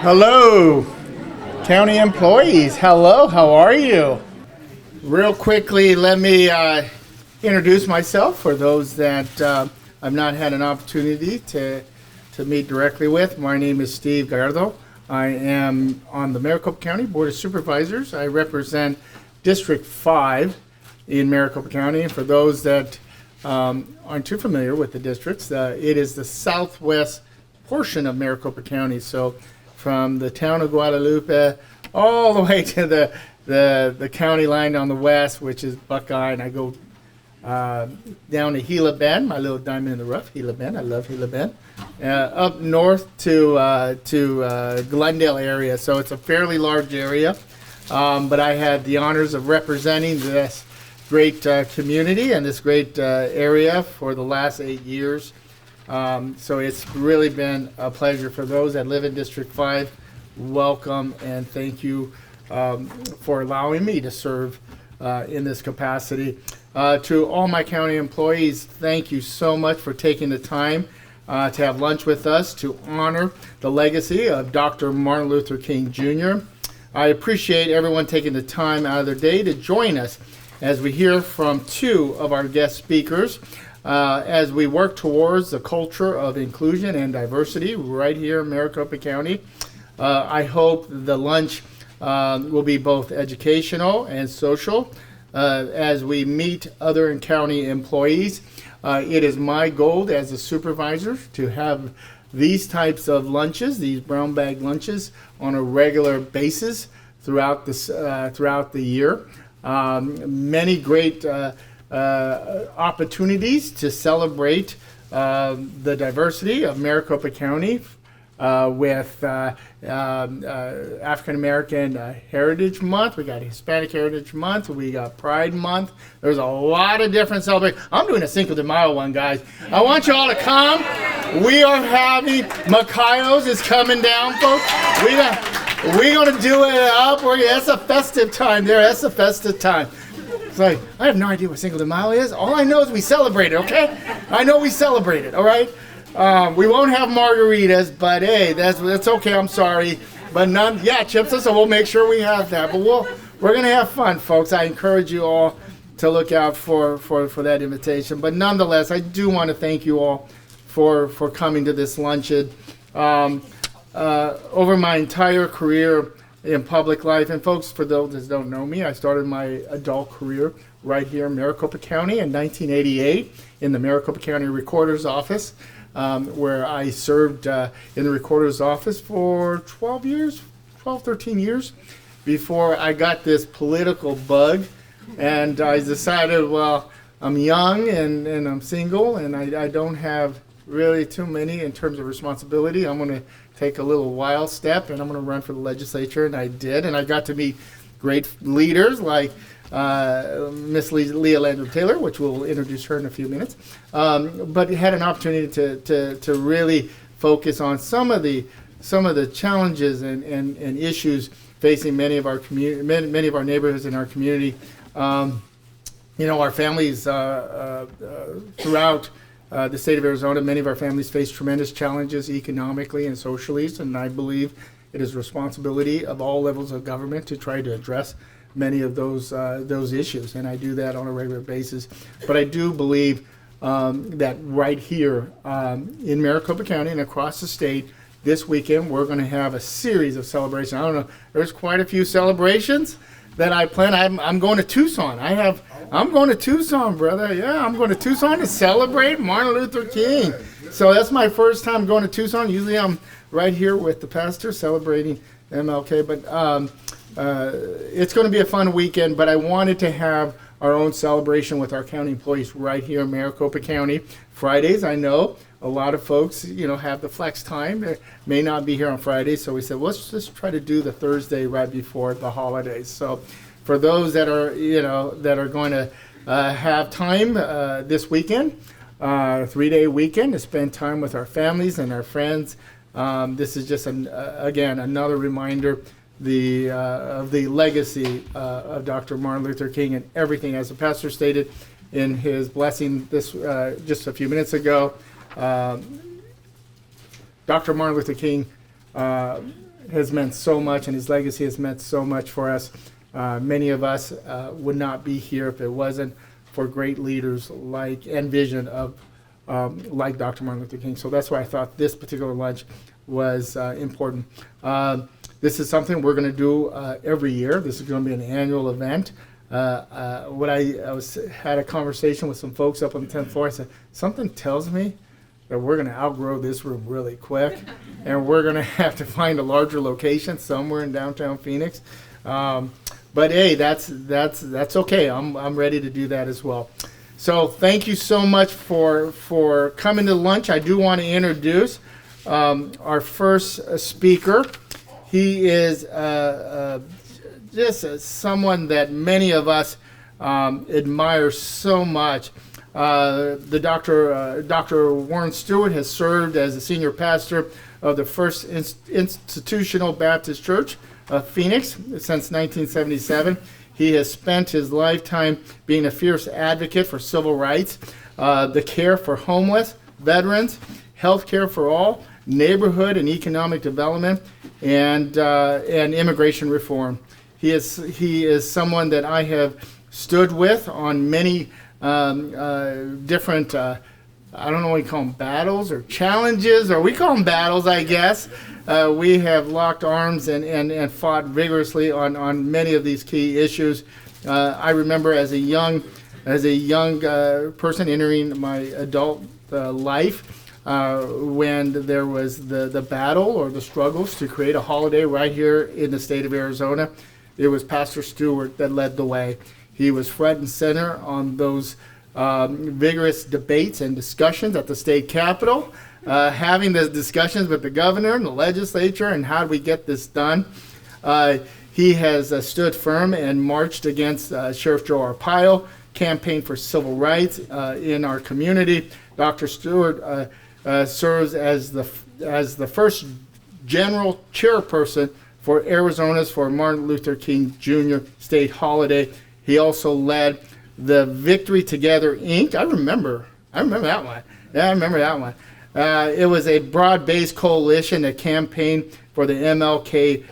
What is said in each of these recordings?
Hello, county employees. Hello, how are you? Real quickly, let me introduce myself for those that I've not had an opportunity to meet directly with. My name is Steve Gallardo. I am on the Maricopa County Board of Supervisors. I represent District 5 in Maricopa County. And for those that aren't too familiar with the districts, it is the southwest portion of Maricopa County. So from the town of Guadalupe all the way to the county line on the west, which is Buckeye, and I go down to Gila Bend, my little diamond in the rough, Gila Bend. I love Gila Bend. Up north to Glendale area. So it's a fairly large area, but I had the honors of representing this great community and this great area for the last 8 years. So it's really been a pleasure. For those that live in District 5, welcome and thank you for allowing me to serve in this capacity. To all my county employees, thank you so much for taking the time to have lunch with us to honor the legacy of Dr. Martin Luther King Jr. I appreciate everyone taking the time out of their day to join us as we hear from two of our guest speakers as we work towards the culture of inclusion and diversity right here in Maricopa County. I hope the lunch will be both educational and social as we meet other county employees. It is my goal as a supervisor to have these types of lunches, these brown bag lunches, on a regular basis throughout the year. Many great opportunities to celebrate the diversity of Maricopa County with African American Heritage Month. We got Hispanic Heritage Month. We got Pride Month. There's a lot of different celebrations. I'm doing a Cinco de Mayo one, guys. I want you all to come. We are having Macayos is coming down, folks. We're gonna do it up. That's a festive time there. That's a festive time. It's like, I have no idea what Cinco de Mayo is. All I know is we celebrate it, okay? I know we celebrate it, all right? We won't have margaritas, but hey, that's okay. I'm sorry, but none. Yeah, chips. So we'll make sure we have that. But we're gonna have fun, folks. I encourage you all to look out for that invitation. But nonetheless, I do want to thank you all for coming to this luncheon. Over my entire career in public life, and folks, for those that don't know me, I started my adult career right here in Maricopa County in 1988 in the Maricopa County Recorder's Office. Where I served in the recorder's office for 13 years, before I got this political bug. And I decided, well, I'm young and I'm single, and I don't have really too many in terms of responsibility. I'm going to take a little wild step, and I'm going to run for the legislature, and I did. And I got to meet great leaders like Miss Leah Landrum Taylor, which we'll introduce her in a few minutes, but had an opportunity to really focus on some of the challenges and issues facing many of our many of our neighborhoods in our community. Our families throughout the state of Arizona, many of our families face tremendous challenges economically and socially, and I believe it is responsibility of all levels of government to try to address many of those issues, and I do that on a regular basis. But I do believe that right here in Maricopa County and across the state, this weekend we're going to have a series of celebrations. I don't know, there's quite a few celebrations that I plan. I'm going to Tucson. I'm going to Tucson, brother. Yeah, I'm going to Tucson to celebrate Martin Luther King. So that's my first time going to Tucson. Usually I'm right here with the pastor celebrating MLK, but it's going to be a fun weekend, but I wanted to have our own celebration with our county employees right here in Maricopa County. Fridays, I know a lot of folks, have the flex time. They may not be here on Fridays, so we said, let's just try to do the Thursday right before the holidays. So for those that are, that are going to have time this weekend, 3-day weekend to spend time with our families and our friends, this is just, again, another reminder of the legacy of Dr. Martin Luther King and everything, as the pastor stated in his blessing this just a few minutes ago. Dr. Martin Luther King has meant so much, and his legacy has meant so much for us. Many of us would not be here if it wasn't for great leaders like and vision of like Dr. Martin Luther King. So that's why I thought this particular lunch was important. This is something we're going to do every year. This is going to be an annual event. Had a conversation with some folks up on the 10th floor. I said, something tells me that we're going to outgrow this room really quick, and we're going to have to find a larger location somewhere in downtown Phoenix. But hey, that's okay. I'm ready to do that as well. So thank you so much for coming to lunch. I do want to introduce our first speaker. He is just someone that many of us admire so much. Dr. Warren Stewart has served as the senior pastor of the First Institutional Baptist Church of Phoenix since 1977. He has spent his lifetime being a fierce advocate for civil rights, the care for homeless, veterans, health care for all, neighborhood and economic development, and immigration reform. He is someone that I have stood with on many different, I don't know what we call them, battles or challenges, or we call them battles, I guess. We have locked arms and fought vigorously on many of these key issues. I remember as a young person entering my adult life, when there was the battle or the struggles to create a holiday right here in the state of Arizona. It was Pastor Stewart that led the way. He was front and center on those vigorous debates and discussions at the state capitol, having the discussions with the governor and the legislature and how do we get this done. He has stood firm and marched against Sheriff Joe Arpaio, campaigned for civil rights in our community. Dr. Stewart serves as the first general chairperson for Arizona's for Martin Luther King Jr. state holiday. He also led the Victory Together Inc. I remember that one. Yeah, I remember that one. It was a broad-based coalition that campaigned for the MLK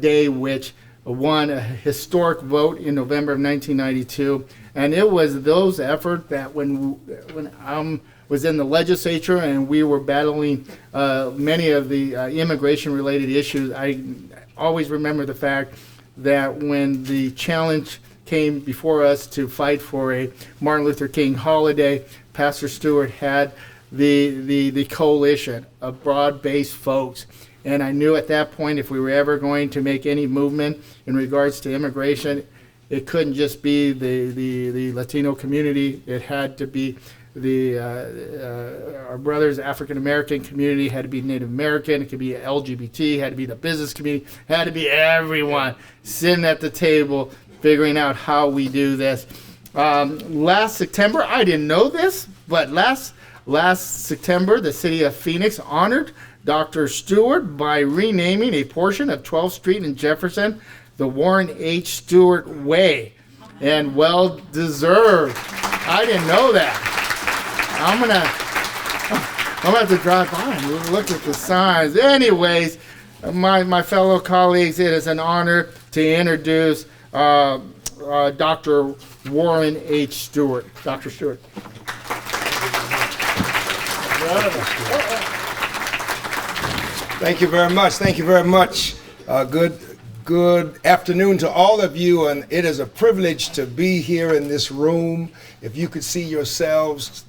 Day, which won a historic vote in November of 1992. And it was those efforts that when I was in the legislature and we were battling many of the immigration-related issues, I always remember the fact that when the challenge came before us to fight for a Martin Luther King holiday, Pastor Stewart had the coalition of broad-based folks. And I knew at that point if we were ever going to make any movement in regards to immigration, it couldn't just be the Latino community. It had to be our brothers, African American community, had to be Native American, it could be LGBT, had to be the business community, had to be everyone sitting at the table figuring out how we do this. Last September, I didn't know this, but last September, the city of Phoenix honored Dr. Stewart by renaming a portion of 12th Street in Jefferson the Warren H. Stewart Way, and well deserved. I didn't know that. I'm gonna have to drive by and look at the signs. Anyways, my fellow colleagues, it is an honor to introduce Dr. Warren H. Stewart. Dr. Stewart. Thank you very much. Thank you very much. Good afternoon to all of you, and it is a privilege to be here in this room. If you could see yourselves,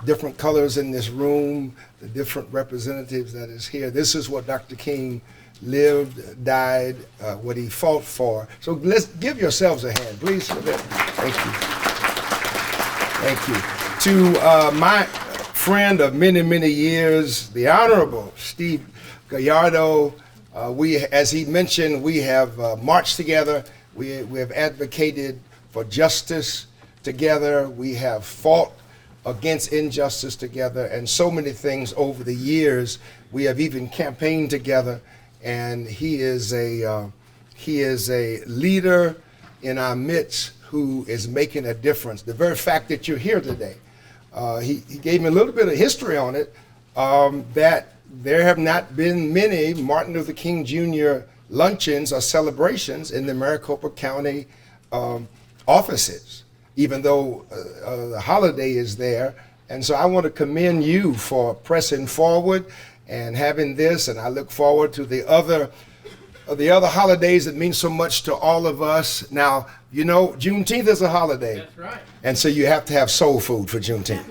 different colors in this room, the different representatives that is here. This is what Dr. King lived, died, what he fought for. So let's give yourselves a hand, please. Thank you. Thank you. To my friend of many, many years, the Honorable Steve Gallardo, as he mentioned, we have marched together. We have advocated for justice together. We have fought against injustice together, and so many things over the years. We have even campaigned together, and he is a leader in our midst who is making a difference. The very fact that you're here today, he gave me a little bit of history on it, that there have not been many Martin Luther King Jr. luncheons or celebrations in the Maricopa County offices, even though the holiday is there. And so I want to commend you for pressing forward and having this, and I look forward to the other holidays that mean so much to all of us. Now, you know, Juneteenth is a holiday. That's right. And so you have to have soul food for Juneteenth.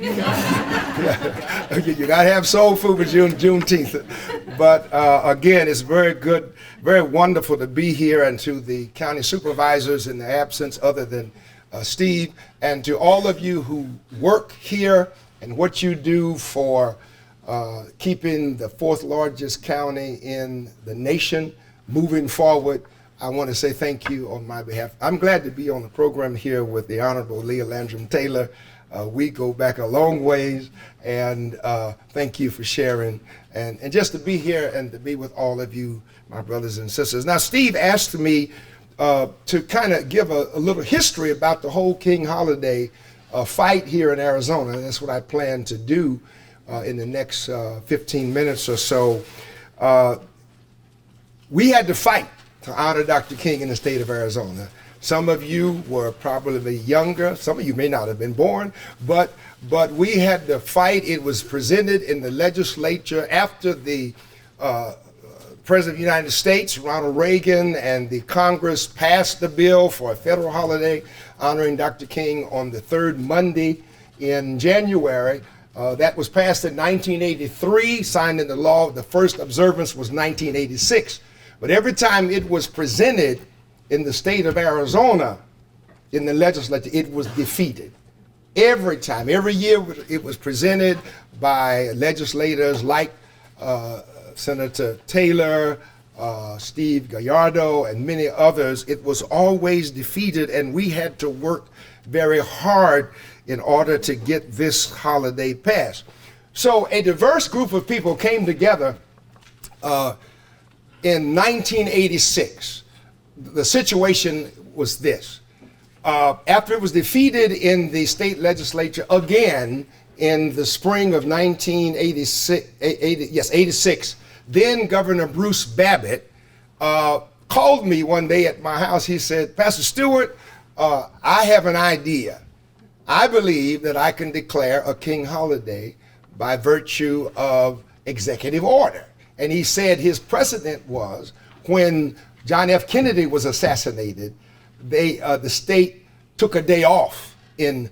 You got to have soul food for Juneteenth. But again, it's very good, very wonderful to be here, and to the county supervisors in the absence other than Steve, and to all of you who work here and what you do for keeping the fourth largest county in the nation moving forward. I want to say thank you on my behalf. I'm glad to be on the program here with the Honorable Leah Landrum Taylor. We go back a long ways, and thank you for sharing, and just to be here and to be with all of you, my brothers and sisters. Now, Steve asked me to kind of give a little history about the whole King holiday fight here in Arizona, and that's what I plan to do in the next 15 minutes or so. We had to fight to honor Dr. King in the state of Arizona. Some of you were probably younger. Some of you may not have been born, but we had to fight. It was presented in the legislature after the President of the United States, Ronald Reagan, and the Congress passed the bill for a federal holiday honoring Dr. King on the third Monday in January. That was passed in 1983, signed into law. The first observance was 1986. But every time it was presented in the state of Arizona, in the legislature, it was defeated. Every time, every year it was presented by legislators like Senator Taylor, Steve Gallardo, and many others. It was always defeated, and we had to work very hard in order to get this holiday passed. So a diverse group of people came together in 1986. The situation was this. After it was defeated in the state legislature again in the spring of 1986, then Governor Bruce Babbitt called me one day at my house. He said, "Pastor Stewart, I have an idea. I believe that I can declare a King holiday by virtue of executive order." And he said his precedent was when John F. Kennedy was assassinated, the state took a day off in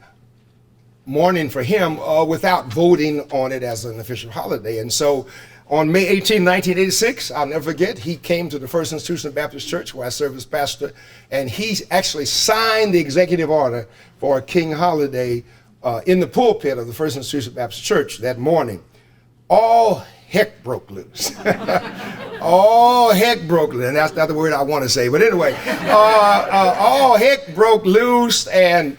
mourning for him without voting on it as an official holiday. And so on May 18, 1986, I'll never forget, he came to the First Institutional Baptist Church where I serve as pastor, and he actually signed the executive order for a King holiday in the pulpit of the First Institutional Baptist Church that morning. All heck broke loose. All heck broke loose, and that's not the word I want to say, but anyway, all heck broke loose, and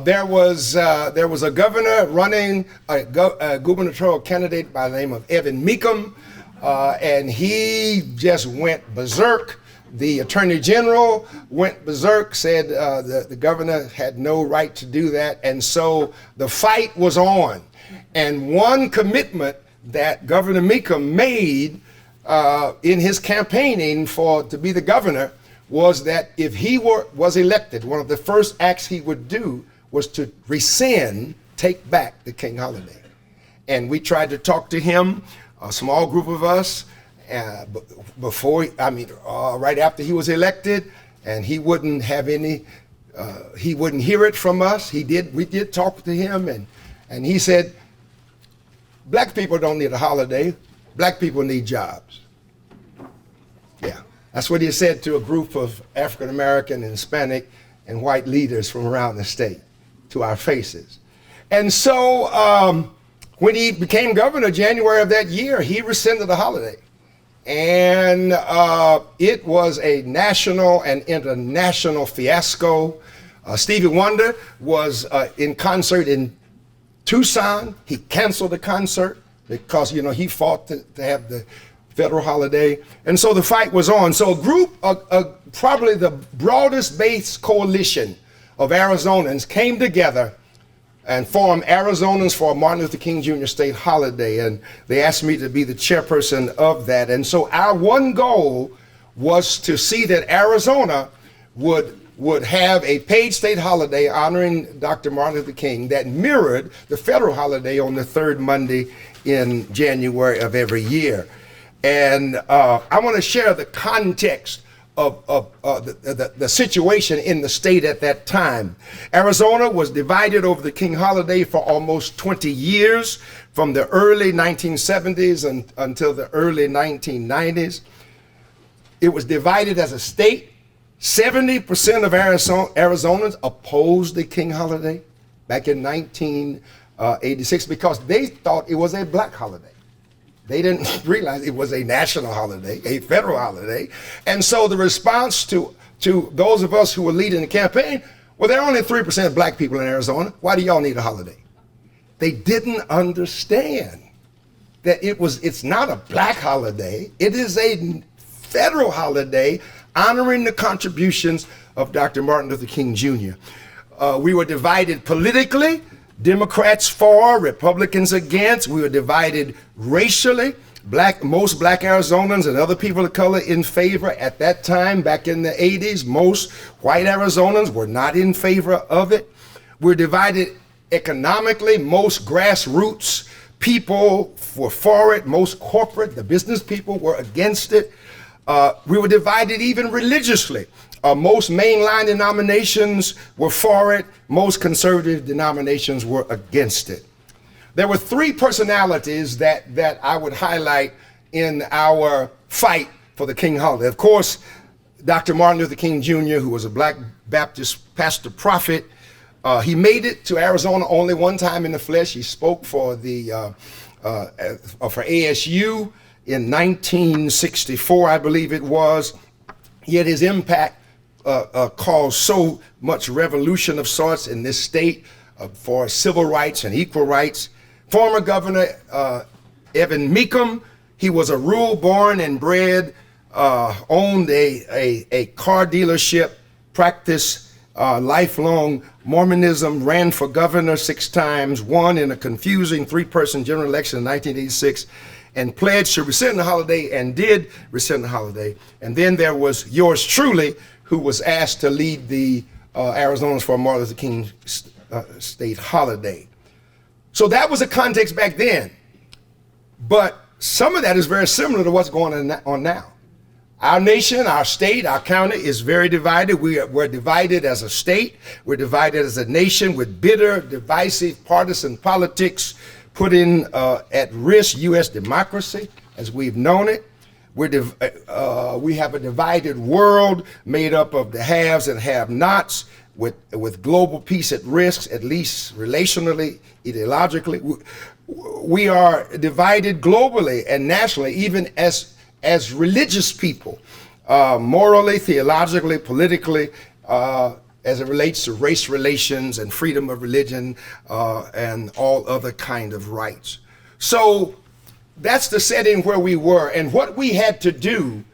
there was a governor running, a gubernatorial candidate by the name of Evan Meekum, and he just went berserk. The attorney general went berserk, said the governor had no right to do that, and so the fight was on. And one commitment that Governor Meekum made in his campaigning to be the governor was that if he was elected, one of the first acts he would do was to take back the King holiday. And we tried to talk to him, a small group of us, right after he was elected, and he wouldn't have any, he wouldn't hear it from us. We did talk to him, and he said, "Black people don't need a holiday. Black people need jobs." Yeah, that's what he said to a group of African American and Hispanic and white leaders from around the state, to our faces. And so when he became governor January of that year, he rescinded the holiday. And it was a national and international fiasco. Stevie Wonder was in concert in Tucson. He canceled the concert because, he fought to have the federal holiday. And so the fight was on. So a group, probably the broadest based coalition of Arizonans came together and form Arizonans for Martin Luther King Jr. state holiday. And they asked me to be the chairperson of that. And so our one goal was to see that Arizona would have a paid state holiday honoring Dr. Martin Luther King that mirrored the federal holiday on the third Monday in January of every year. And I want to share the context of the situation in the state at that time. Arizona was divided over the King holiday for almost 20 years, from the early 1970s until the early 1990s. It was divided as a state. 70% of Arizonans opposed the King holiday back in 1986 because they thought it was a black holiday. They didn't realize it was a national holiday, a federal holiday. And so the response to those of us who were leading the campaign, well, there are only 3% black people in Arizona. Why do y'all need a holiday? They didn't understand that it's not a black holiday. It is a federal holiday honoring the contributions of Dr. Martin Luther King Jr. We were divided politically. Democrats for, Republicans against. We were divided racially. Most black Arizonans and other people of color in favor at that time, back in the 80s. Most white Arizonans were not in favor of it. We're divided economically. Most grassroots people were for it. Most corporate, the business people, were against it. We were divided even religiously. Most mainline denominations were for it. Most conservative denominations were against it. There were three personalities that I would highlight in our fight for the King holiday. Of course, Dr. Martin Luther King Jr., who was a black Baptist pastor prophet. He made it to Arizona only one time in the flesh. He spoke for for ASU in 1964, I believe it was. Yet his impact caused so much revolution of sorts in this state for civil rights and equal rights. Former Governor Evan Meekum, he was a rural born and bred, owned a car dealership, practiced lifelong Mormonism, ran for governor 6 times, won in a confusing 3-person general election in 1986, and pledged to rescind the holiday and did rescind the holiday. And then there was yours truly, who was asked to lead the Arizonans for Martin Luther King state holiday. So that was the context back then. But some of that is very similar to what's going on now. Our nation, our state, our county is very divided. We're divided as a state. We're divided as a nation with bitter, divisive, partisan politics putting at risk U.S. democracy as we've known it. We have a divided world made up of the haves and have-nots, with global peace at risk, at least relationally, ideologically. We are divided globally and nationally, even as religious people, morally, theologically, politically, as it relates to race relations and freedom of religion and all other kind of rights. So that's the setting where we were. And what we had to do,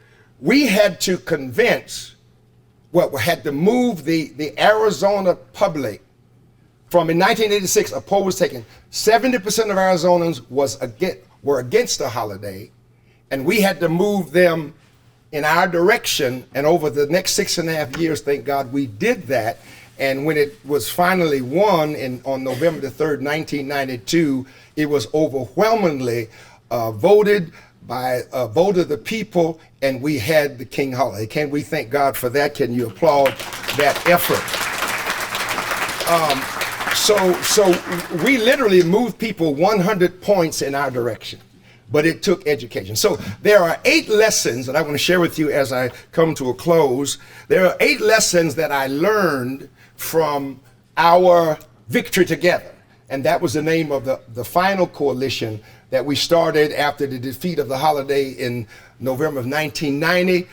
we had to convince, had to move the Arizona public from, in 1986, a poll was taken, 70% of Arizonans were against the holiday, and we had to move them in our direction. And over the next 6.5 years, thank God we did that. And when it was finally won on November the 3rd, 1992, it was overwhelmingly voted by a vote of the people, and we had the King holiday. Can we thank God for that? Can you applaud that effort? So we literally moved people 100 points in our direction, but it took education. So there are 8 lessons that I want to share with you as I come to a close. There are 8 lessons that I learned from our victory together. And that was the name of the final coalition that we started after the defeat of the holiday in November of 1990.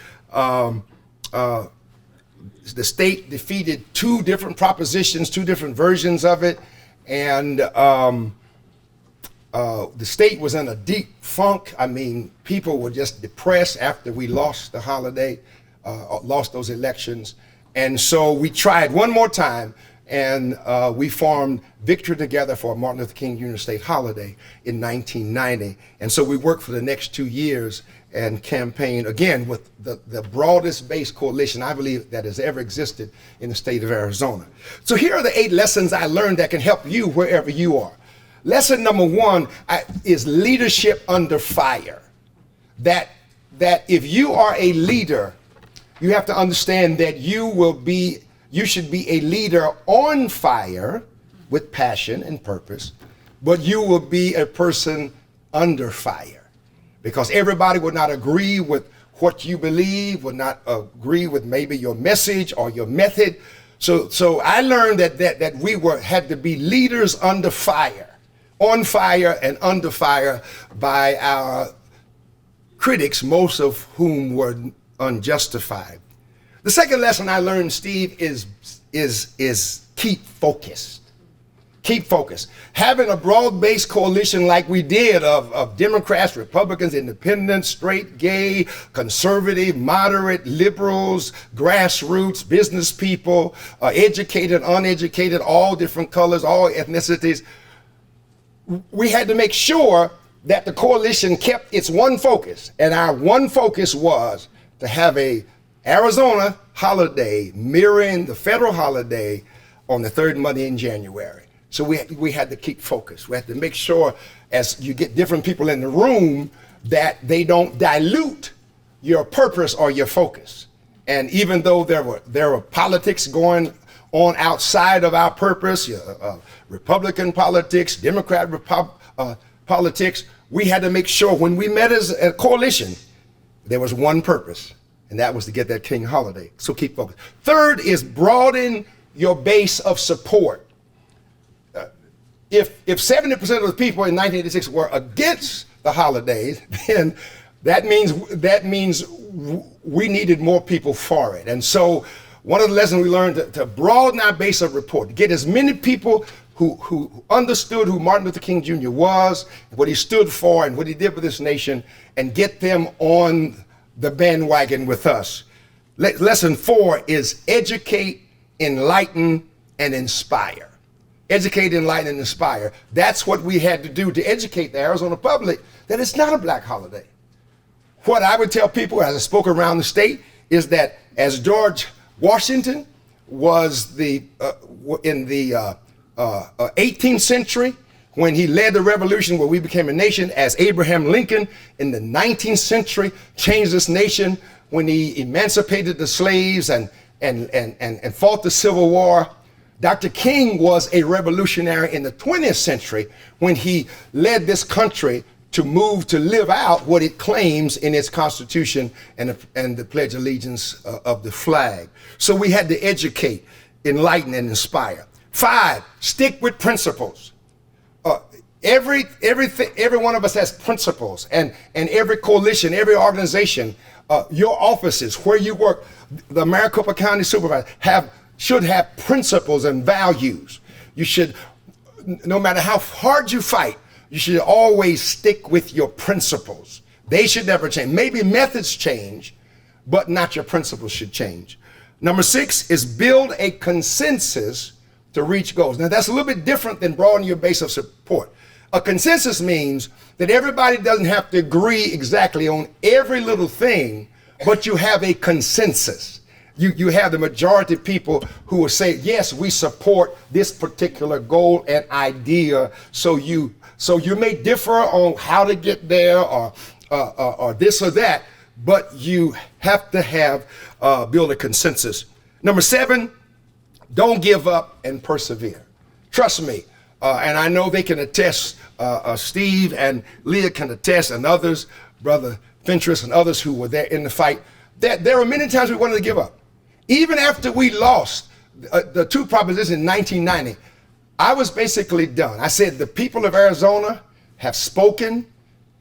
The state defeated 2 different propositions, 2 different versions of it. And the state was in a deep funk. I mean, people were just depressed after we lost the holiday, lost those elections. And so we tried one more time, and we formed Victory Together for Martin Luther King Jr. State Holiday in 1990. And so we worked for the next 2 years and campaigned, again, with the broadest based coalition I believe that has ever existed in the state of Arizona. So here are the 8 lessons I learned that can help you wherever you are. Lesson number 1 is leadership under fire. That if you are a leader, you have to understand that you should be a leader on fire with passion and purpose, but you will be a person under fire, because everybody will not agree with what you believe, will not agree with maybe your message or your method. So I learned that we had to be leaders under fire, on fire and under fire by our critics, most of whom were unjustified. The second lesson I learned, Steve, is keep focused. Keep focused. Having a broad-based coalition like we did of Democrats, Republicans, independents, straight, gay, conservative, moderate, liberals, grassroots, business people, educated, uneducated, all different colors, all ethnicities. We had to make sure that the coalition kept its one focus, and our one focus was to have a Arizona holiday mirroring the federal holiday on the 3rd Monday in January. So we had to keep focused. We had to make sure, as you get different people in the room, that they don't dilute your purpose or your focus. And even though there were politics going on outside of our purpose, Republican politics, Democrat politics, we had to make sure when we met as a coalition, there was one purpose, and that was to get that King holiday. So keep focused. Third is broaden your base of support. If 70% of the people in 1986 were against the holidays, then that means we needed more people for it. And so one of the lessons we learned to broaden our base of support, to get as many people who understood who Martin Luther King Jr. was, what he stood for, and what he did for this nation, and get them on the bandwagon with us. Lesson 4 is educate, enlighten, and inspire. Educate, enlighten, and inspire. That's what we had to do to educate the Arizona public that it's not a black holiday. What I would tell people as I spoke around the state is that as George Washington was in the 18th century, when he led the revolution where we became a nation, as Abraham Lincoln in the 19th century changed this nation when he emancipated the slaves and fought the Civil War, Dr. King was a revolutionary in the 20th century when he led this country to move to live out what it claims in its Constitution and the Pledge of Allegiance of the flag. So we had to educate, enlighten, and inspire. 5, stick with principles. Every one of us has principles, and every coalition, every organization, your offices, where you work, the Maricopa County Supervisor should have principles and values. You should, no matter how hard you fight, you should always stick with your principles. They should never change. Maybe methods change, but not your principles should change. Number 6 is build a consensus to reach goals. Now that's a little bit different than broadening your base of support. A consensus means that everybody doesn't have to agree exactly on every little thing, but you have a consensus. You have the majority of people who will say, yes, we support this particular goal and idea. So you may differ on how to get there or this or that, but you have to build a consensus. Number 7, don't give up and persevere. Trust me, and I know they can attest, Steve and Leah can attest, and others, Brother Fentress and others who were there in the fight, that there were many times we wanted to give up. Even after we lost the 2 propositions in 1990, I was basically done. I said, the people of Arizona have spoken.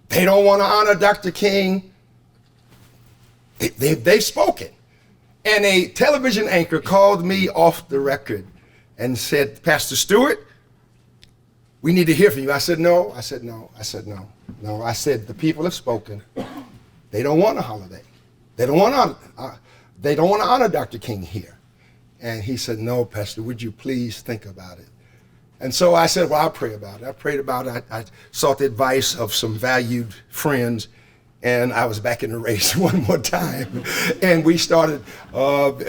They don't want to honor Dr. King. They've spoken. And a television anchor called me off the record and said, Pastor Stewart, we need to hear from you. I said, no. I said, no. I said, no. No, I said, the people have spoken. They don't want a holiday. They don't want to honor Dr. King here. And he said, no, Pastor, would you please think about it? And so I said, well, I'll pray about it. I prayed about it. I sought the advice of some valued friends, and I was back in the race one more time. And we started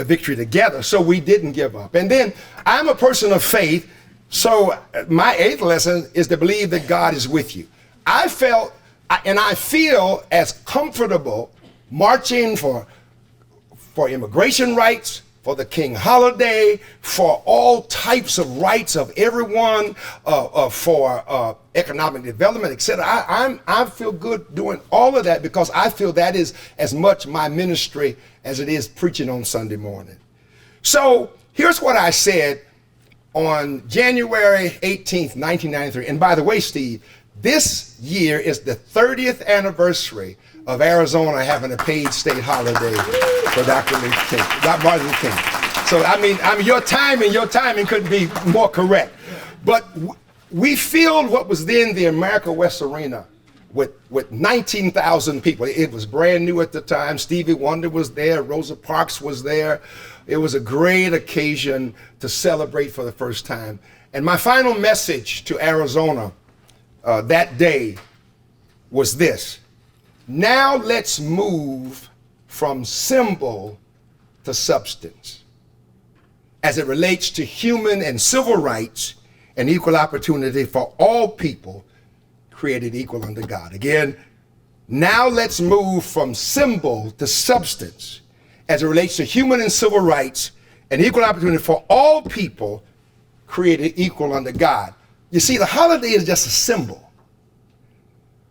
Victory together, so we didn't give up. And then I'm a person of faith, so my 8th lesson is to believe that God is with you. I felt, and I feel as comfortable marching for immigration rights, for the King holiday, for all types of rights of everyone, for economic development, etc. I feel good doing all of that because I feel that is as much my ministry as it is preaching on Sunday morning. So here's what I said on January 18th, 1993. And by the way, Steve, this year is the 30th anniversary of Arizona having a paid state holiday for Martin Luther King. So I mean, your timing couldn't be more correct. But we filled what was then the America West Arena with 19,000 people. It was brand new at the time. Stevie Wonder was there. Rosa Parks was there. It was a great occasion to celebrate for the first time. And my final message to Arizona that day was this: now let's move from symbol to substance as it relates to human and civil rights and equal opportunity for all people created equal under God. Again, now let's move from symbol to substance as it relates to human and civil rights and equal opportunity for all people created equal under God. You see, the holiday is just a symbol.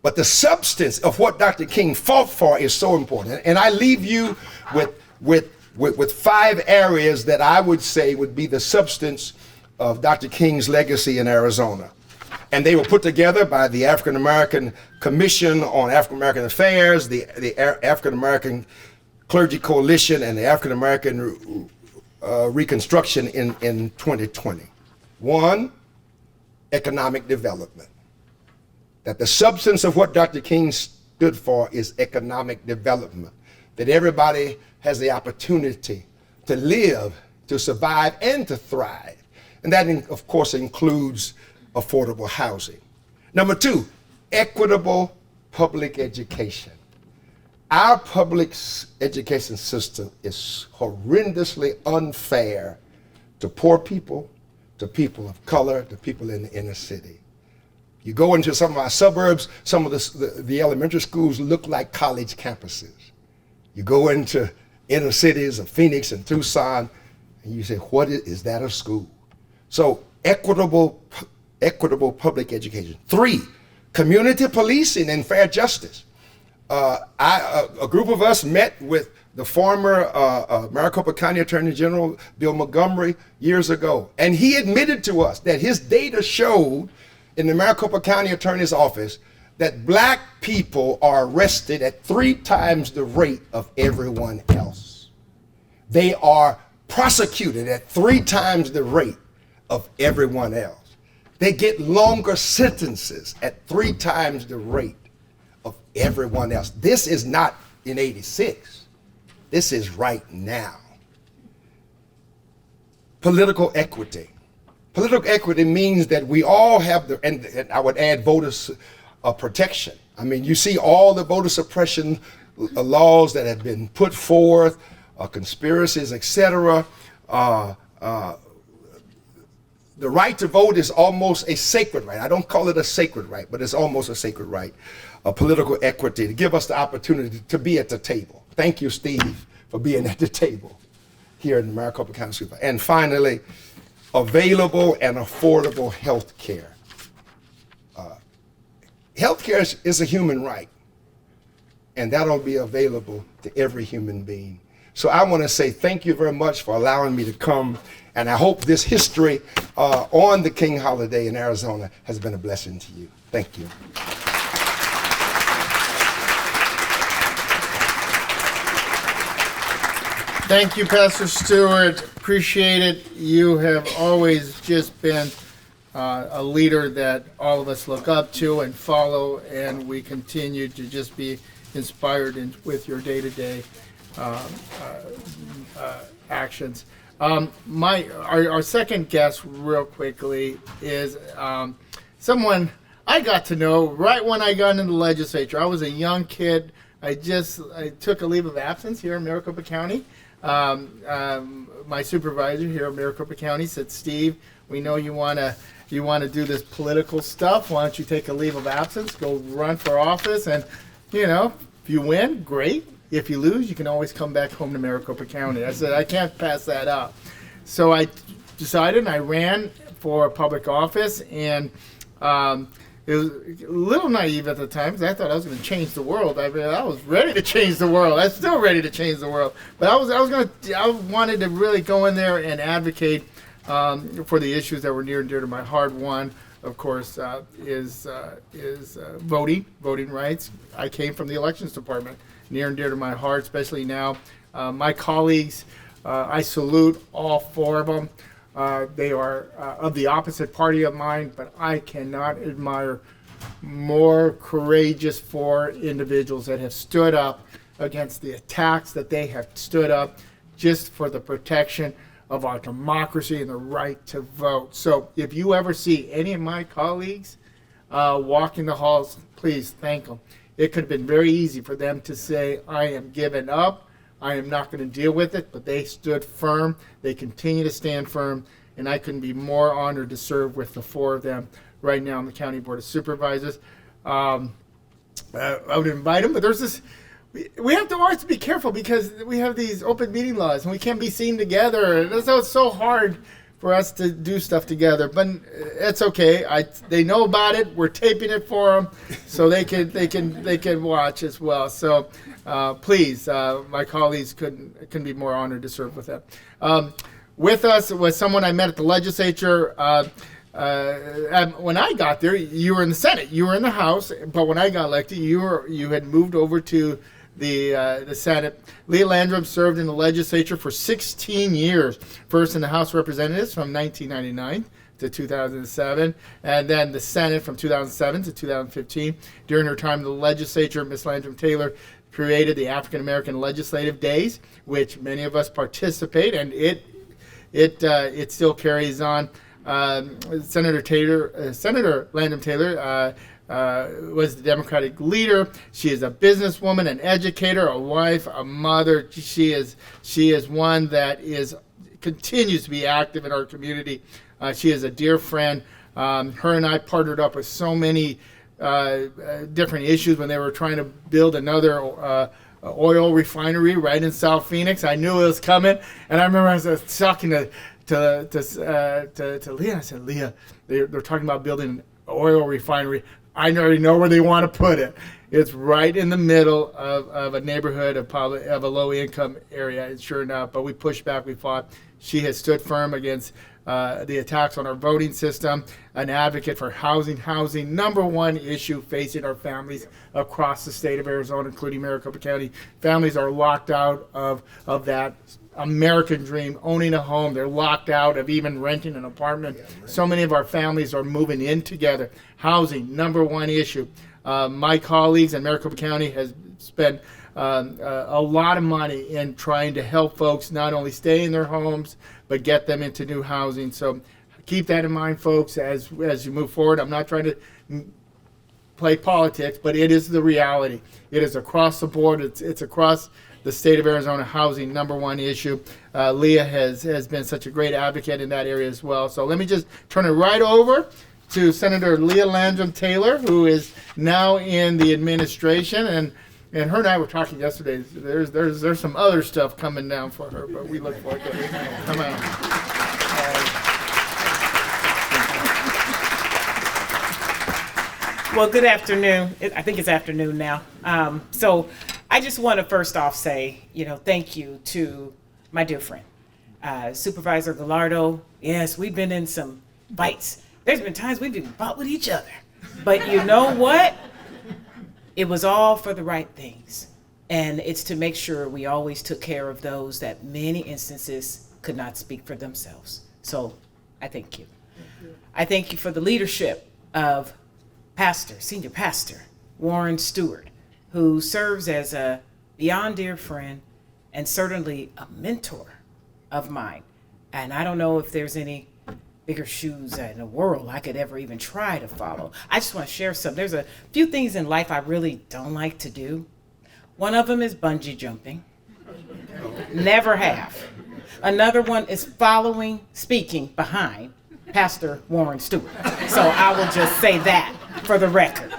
But the substance of what Dr. King fought for is so important. And I leave you with 5 areas that I would say would be the substance of Dr. King's legacy in Arizona. And they were put together by the African American Commission on African American Affairs, the African American Clergy Coalition, and the African American Reconstruction in 2020. 1, economic development. That the substance of what Dr. King stood for is economic development. That everybody has the opportunity to live, to survive, and to thrive. And that, of course, includes affordable housing. Number 2, equitable public education. Our public education system is horrendously unfair to poor people, to people of color, to people in the inner city. You go into some of our suburbs, some of the elementary schools look like college campuses. You go into inner cities of Phoenix and Tucson, and you say, what is that a school? So equitable public education. 3, community policing and fair justice. A group of us met with the former Maricopa County Attorney General, Bill Montgomery, years ago. And he admitted to us that his data showed in the Maricopa County Attorney's office that black people are arrested at 3 times the rate of everyone else. They are prosecuted at 3 times the rate of everyone else. They get longer sentences at 3 times the rate of everyone else. This is not in '86. This is right now. Political equity. Political equity means that we all have and I would add voters protection. I mean, you see all the voter suppression laws that have been put forth, conspiracies, etc. The right to vote is almost a sacred right. I don't call it a sacred right, but it's almost a sacred right. Political equity, to give us the opportunity to be at the table. Thank you, Steve, for being at the table here in Maricopa County School. And finally, available and affordable health care. Health care is a human right, and that'll be available to every human being. So I want to say thank you very much for allowing me to come, and I hope this history on the King holiday in Arizona has been a blessing to you. Thank you. Thank you, Pastor Stewart. Appreciate it. You have always just been a leader that all of us look up to and follow, and we continue to just be inspired with your day-to-day actions. Our second guest, real quickly, is someone I got to know right when I got into the legislature. I was a young kid. I took a leave of absence here in Maricopa County. My supervisor here in Maricopa County said, "Steve, we know you want to do this political stuff. Why don't you take a leave of absence, go run for office, and if you win, great. If you lose, you can always come back home to Maricopa County." I said, I can't pass that up. So I decided, and I ran for public office, and it was a little naive at the time because I thought I was going to change the world. I was ready to change the world. I'm still ready to change the world. But I wanted to really go in there and advocate for the issues that were near and dear to my heart. One, of course, is voting rights. I came from the elections department, near and dear to my heart, especially now. My colleagues, I salute all four of them. They are of the opposite party of mine, but I cannot admire more courageous four individuals that have stood up against the attacks that they have stood up just for the protection of our democracy and the right to vote. So if you ever see any of my colleagues walking the halls, please thank them. It could have been very easy for them to say, I am giving up. I am not going to deal with it, but they stood firm. They continue to stand firm, and I couldn't be more honored to serve with the four of them right now on the County Board of Supervisors. I would invite them, but there's this, we have to always be careful because we have these open meeting laws, and we can't be seen together. And it's so hard for us to do stuff together, but it's okay. They know about it. We're taping it for them, so they can watch as well. So please, my colleagues couldn't be more honored to serve with them. With us was someone I met at the legislature. When I got there, you were in the Senate. You were in the House, but when I got elected, you had moved over to the Senate. Leah Landrum served in the legislature for 16 years, first in the House of Representatives from 1999 to 2007, and then the Senate from 2007 to 2015. During her time in the legislature, Ms. Landrum Taylor created the African American Legislative Days, which many of us participate, and it still carries on. Senator Landrum Taylor was the Democratic leader. She is a businesswoman, an educator, a wife, a mother. She is one that continues to be active in our community. She is a dear friend. Her and I partnered up with so many different issues when they were trying to build another oil refinery right in South Phoenix. I knew it was coming, and I remember I was talking to Leah. I said, Leah, they're talking about building an oil refinery. I already know where they want to put it. It's right in the middle of a neighborhood of a low-income area. And sure enough, but we pushed back, we fought. She has stood firm against the attacks on our voting system, an advocate for housing, number one issue facing our families across the state of Arizona, including Maricopa County. Families are locked out of that American dream, owning a home. They're locked out of even renting an apartment. So many of our families are moving in together. Housing, number one issue. My colleagues in Maricopa County has spent a lot of money in trying to help folks not only stay in their homes, but get them into new housing. So keep that in mind, folks, as you move forward. I'm not trying to play politics, but it is the reality. It is across the board. It's across the state of Arizona. Housing, number one issue. Leah has been such a great advocate in that area as well. So let me just turn it right over to Senator Leah Landrum Taylor, who is now in the administration, and her and I were talking yesterday. There's some other stuff coming down for her, but we look forward to it. Come on. Well, good afternoon. I think it's afternoon now. So I just want to first off say, thank you to my dear friend, Supervisor Gallardo. Yes, we've been in some fights. There's been times we've even fought with each other. But you know what? It was all for the right things. And it's to make sure we always took care of those that many instances could not speak for themselves. So I thank you. I thank you for the leadership of Senior Pastor Warren Stewart, who serves as a beyond dear friend and certainly a mentor of mine. And I don't know if there's any bigger shoes in the world I could ever even try to follow. I just want to share some. There's a few things in life I really don't like to do. One of them is bungee jumping. Never have. Another one is speaking behind Pastor Warren Stewart. So I will just say that for the record.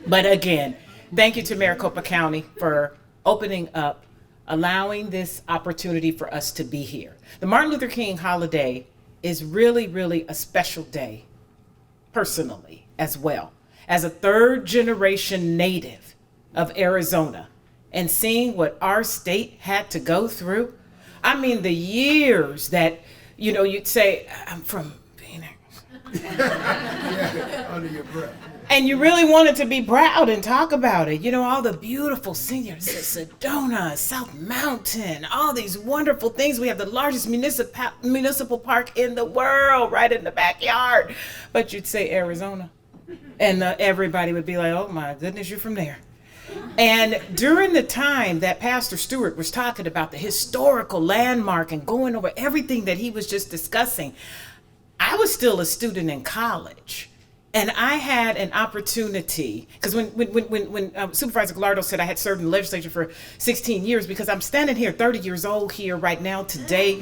But again, thank you to Maricopa County for opening up, allowing this opportunity for us to be here. The Martin Luther King holiday is really, really a special day, personally, as well. As a third generation native of Arizona, and seeing what our state had to go through. I mean, the years that, you'd say, I'm from Phoenix. Yeah, under your breath. And you really wanted to be proud and talk about it. All the beautiful seniors, Sedona, South Mountain, all these wonderful things. We have the largest municipal park in the world right in the backyard. But you'd say Arizona. And everybody would be like, oh my goodness, you're from there. And during the time that Pastor Stewart was talking about the historical landmark and going over everything that he was just discussing, I was still a student in college. And I had an opportunity, because when Supervisor Gallardo said I had served in the legislature for 16 years, because I'm standing here 30 years old here right now, today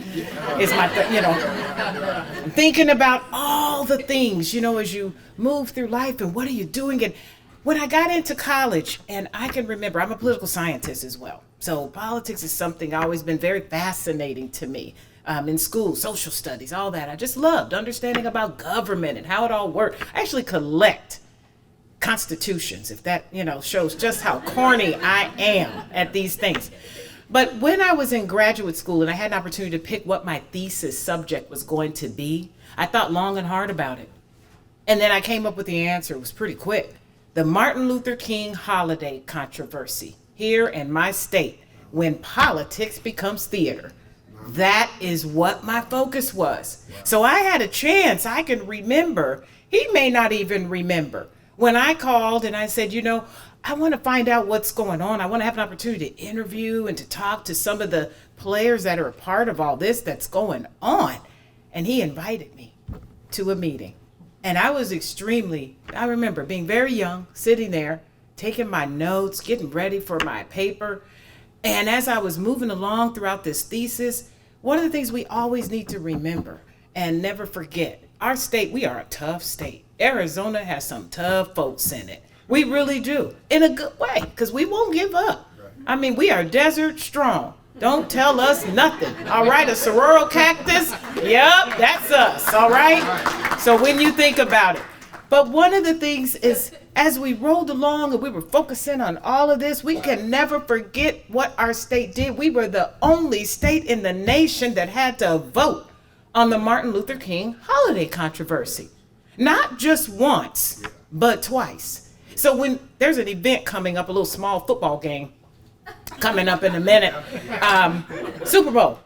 is my, I'm thinking about all the things, as you move through life and what are you doing? And when I got into college, and I can remember, I'm a political scientist as well. So politics is something always been very fascinating to me. In school, social studies, all that. I just loved understanding about government and how it all worked. I actually collect constitutions, if that, shows just how corny I am at these things. But when I was in graduate school and I had an opportunity to pick what my thesis subject was going to be, I thought long and hard about it. And then I came up with the answer. It was pretty quick. The Martin Luther King holiday controversy here in my state, when politics becomes theater. That is what my focus was. So I had a chance. I can remember. He may not even remember. When I called and I said, I want to find out what's going on. I want to have an opportunity to interview and to talk to some of the players that are a part of all this that's going on. And he invited me to a meeting. And I was I remember being very young, sitting there, taking my notes, getting ready for my paper. And as I was moving along throughout this thesis, one of the things we always need to remember and never forget, our state, we are a tough state. Arizona has some tough folks in it. We really do, in a good way, because we won't give up. I mean, we are desert strong. Don't tell us nothing. All right, a sororo cactus? Yep, that's us, all right? So when you think about it. But one of the things is, as we rolled along and we were focusing on all of this, we can never forget what our state did. We were the only state in the nation that had to vote on the Martin Luther King holiday controversy. Not just once, but twice. So when there's an event coming up, a little small football game coming up in a minute, Super Bowl.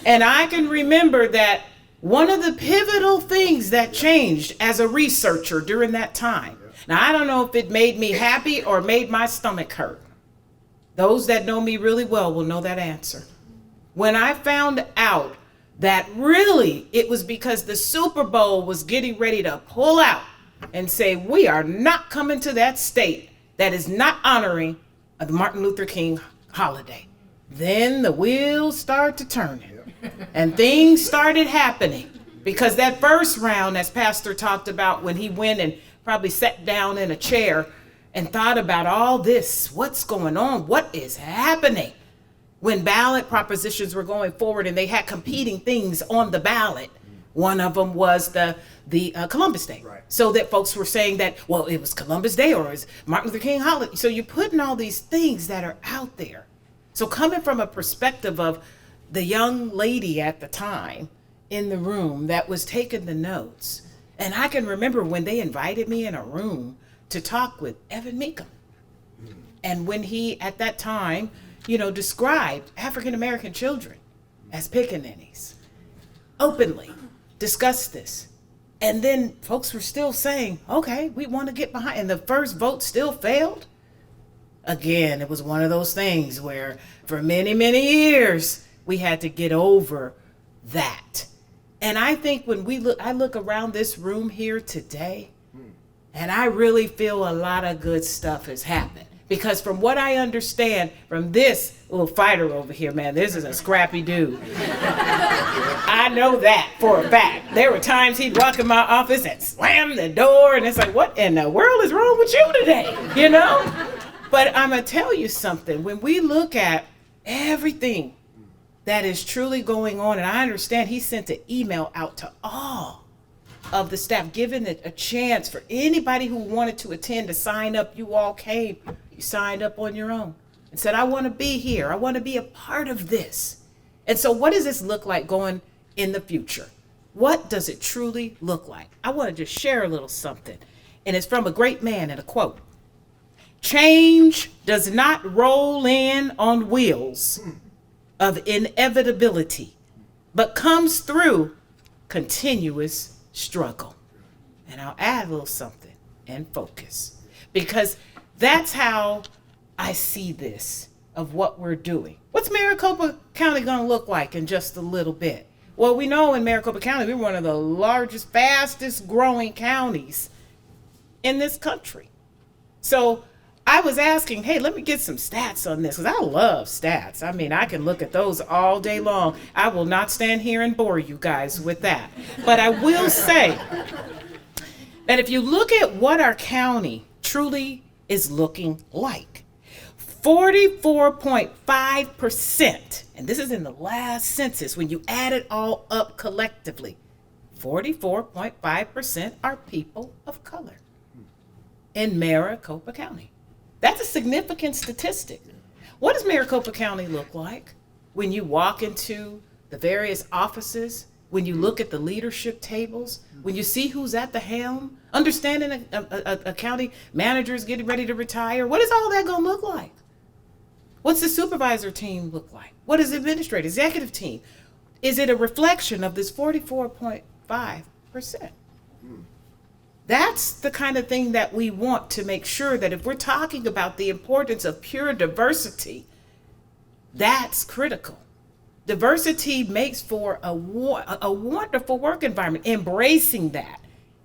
And I can remember that one of the pivotal things that changed as a researcher during that time. Now, I don't know if it made me happy or made my stomach hurt. Those that know me really well will know that answer. When I found out that really it was because the Super Bowl was getting ready to pull out and say, we are not coming to that state that is not honoring the Martin Luther King holiday. Then the wheels started to turn and things started happening, because that first round, as Pastor talked about, when he went and probably sat down in a chair and thought about all this, what's going on, what is happening, when ballot propositions were going forward and they had competing things on the ballot. One of them was the Columbus Day. Right. So that folks were saying that, well, it was Columbus Day or it was Martin Luther King holiday. So you're putting all these things that are out there. So coming from a perspective of the young lady at the time in the room that was taking the notes, and I can remember when they invited me in a room to talk with Evan Meekum. And when he, at that time, described African-American children as pickaninnies, openly discussed this. And then folks were still saying, okay, we want to get behind. And the first vote still failed. Again, it was one of those things where for many, many years, we had to get over that. And I think when I look around this room here today, and I really feel a lot of good stuff has happened. Because from what I understand from this little fighter over here, man, this is a scrappy dude. I know that for a fact. There were times he'd walk in my office and slam the door, and it's like, what in the world is wrong with you today? You know? But I'm going to tell you something. When we look at everything that is truly going on, and I understand he sent an email out to all of the staff, giving it a chance for anybody who wanted to attend to sign up. You all came. You signed up on your own and said, I want to be here. I want to be a part of this. And so what does this look like going in the future? What does it truly look like? I want to just share a little something. And it's from a great man, and a quote. Change does not roll in on wheels of inevitability, but comes through continuous struggle. And I'll add a little something, and focus. Because that's how I see this of what we're doing. What's Maricopa County going to look like in just a little bit? Well, we know in Maricopa County, we're one of the largest, fastest growing counties in this country. So I was asking, hey, let me get some stats on this, because I love stats. I mean, I can look at those all day long. I will not stand here and bore you guys with that. But I will say that if you look at what our county truly is looking like, 44.5%, and this is in the last census, when you add it all up collectively, 44.5% are people of color in Maricopa County. That's a significant statistic. What does Maricopa County look like when you walk into the various offices, when you look at the leadership tables, when you see who's at the helm, understanding a county manager is getting ready to retire? What is all that going to look like? What's the supervisor team look like? What is the administrative, executive team? Is it a reflection of this 44.5%? That's the kind of thing that we want to make sure that if we're talking about the importance of pure diversity, that's critical. Diversity makes for a wonderful work environment, embracing that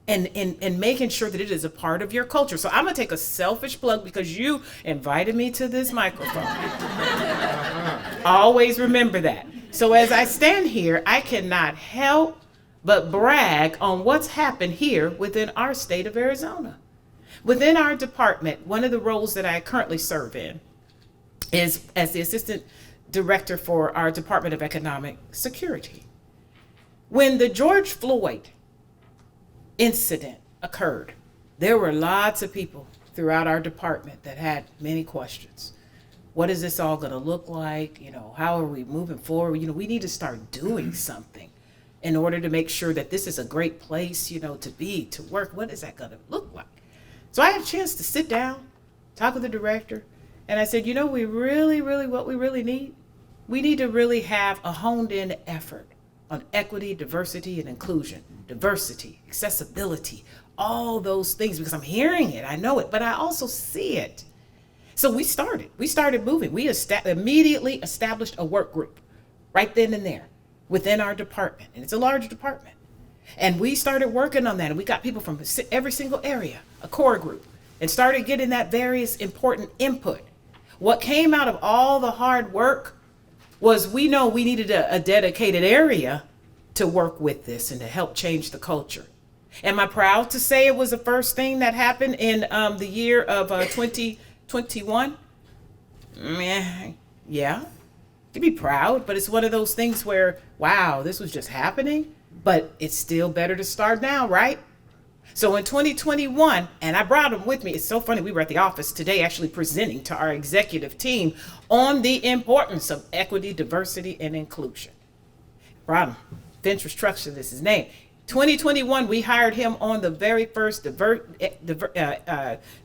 and making sure that it is a part of your culture. So I'm going to take a selfish plug because you invited me to this microphone. Always remember that. So as I stand here, I cannot help but brag on what's happened here within our state of Arizona. Within our department, one of the roles that I currently serve in is as the assistant director for our Department of Economic Security. When the George Floyd incident occurred, there were lots of people throughout our department that had many questions. What is this all going to look like? You know, how are we moving forward? You know, we need to start doing something in order to make sure that this is a great place, you know, to be, to work. What is that going to look like? So I had a chance to sit down, talk with the director, and I said, you know, what we really need? We need to really have a honed in effort on equity, diversity, and inclusion. Diversity, accessibility, all those things, because I'm hearing it, I know it, but I also see it. So we started moving. We immediately established a work group right then and there within our department, and it's a large department. And we started working on that, and we got people from every single area, a core group, and started getting that various important input. What came out of all the hard work was we know we needed a dedicated area to work with this and to help change the culture. Am I proud to say it was the first thing that happened in the year of 2021? Yeah. To be proud, but it's one of those things where, wow, this was just happening, but it's still better to start now, right? So in 2021, and I brought them with me. It's so funny. We were at the office today actually presenting to our executive team on the importance of equity, diversity, and inclusion. Brought him. Vince Restruction is his name. 2021, we hired him on the very first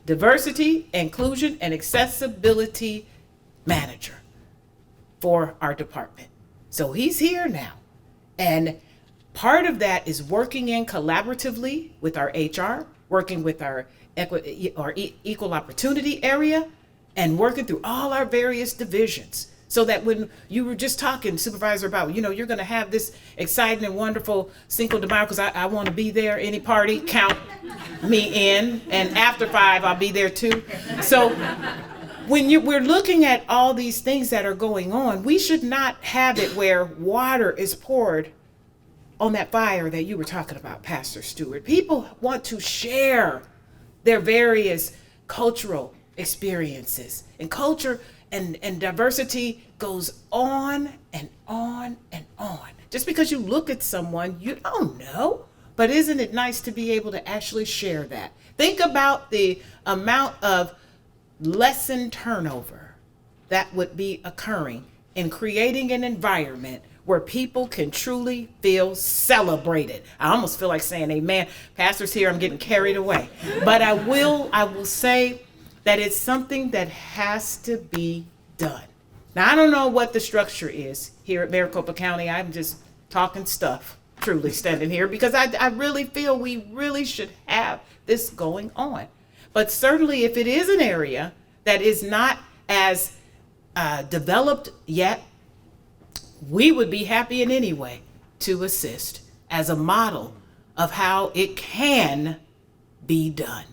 diversity, inclusion, and accessibility manager for our department. So he's here now. And part of that is working in collaboratively with our HR, working with our equal opportunity area, and working through all our various divisions So that when you were just talking, Supervisor, about, you're going to have this exciting and wonderful Cinco de Mayo, because I want to be there. Any party, count me in. And after 5, I'll be there too. So when we're looking at all these things that are going on, we should not have it where water is poured on that fire that you were talking about, Pastor Stewart. People want to share their various cultural experiences, and culture and diversity goes on and on and on. Just because you look at someone, you don't know, but isn't it nice to be able to actually share that? Think about the amount of lesson turnover that would be occurring in creating an environment where people can truly feel celebrated. I almost feel like saying amen. Pastor's here, I'm getting carried away. But I will say that it's something that has to be done. Now, I don't know what the structure is here at Maricopa County. I'm just talking stuff, truly standing here, because I really feel we really should have this going on. But certainly if it is an area that is not as developed yet, we would be happy in any way to assist as a model of how it can be done.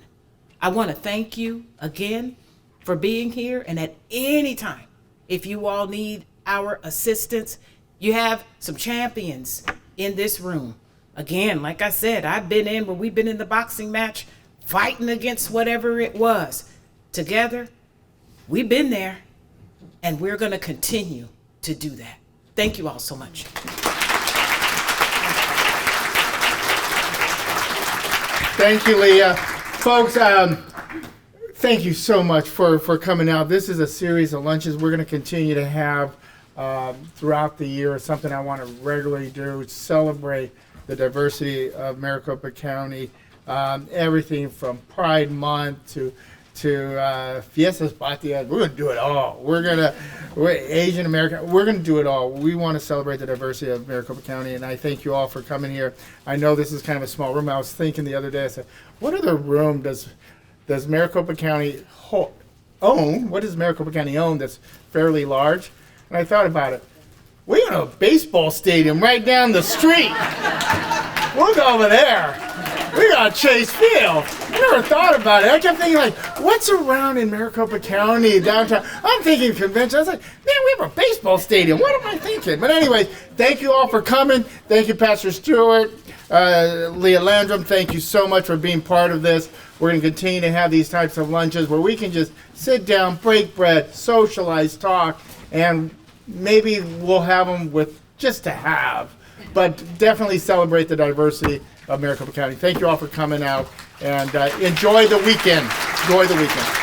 I want to thank you again for being here. And at any time, if you all need our assistance, you have some champions in this room. Again, like I said, we've been in the boxing match, fighting against whatever it was. Together, we've been there, and we're going to continue to do that. Thank you all so much. Thank you, Leah. Folks, thank you so much for coming out. This is a series of lunches we're going to continue to have throughout the year. It's something I want to regularly do, celebrate the diversity of Maricopa County. Everything from Pride Month to Fiestas Patrias. We're going to do it all. We're Asian American. We're going to do it all. We want to celebrate the diversity of Maricopa County, and I thank you all for coming here. I know this is kind of a small room. I was thinking the other day, I said, what other room does Maricopa County own? What does Maricopa County own that's fairly large? And I thought about it. We own a baseball stadium right down the street. We'll go over there. We got Chase Field. I never thought about it. I kept thinking, like, what's around in Maricopa County, downtown? I'm thinking convention. I was like, man, we have a baseball stadium. What am I thinking? But anyways, thank you all for coming. Thank you, Pastor Stewart, Leah Landrum. Thank you so much for being part of this. We're going to continue to have these types of lunches where we can just sit down, break bread, socialize, talk, and maybe we'll have them with just to have, but definitely celebrate the diversity of Maricopa County. Thank you all for coming out, and enjoy the weekend. Enjoy the weekend.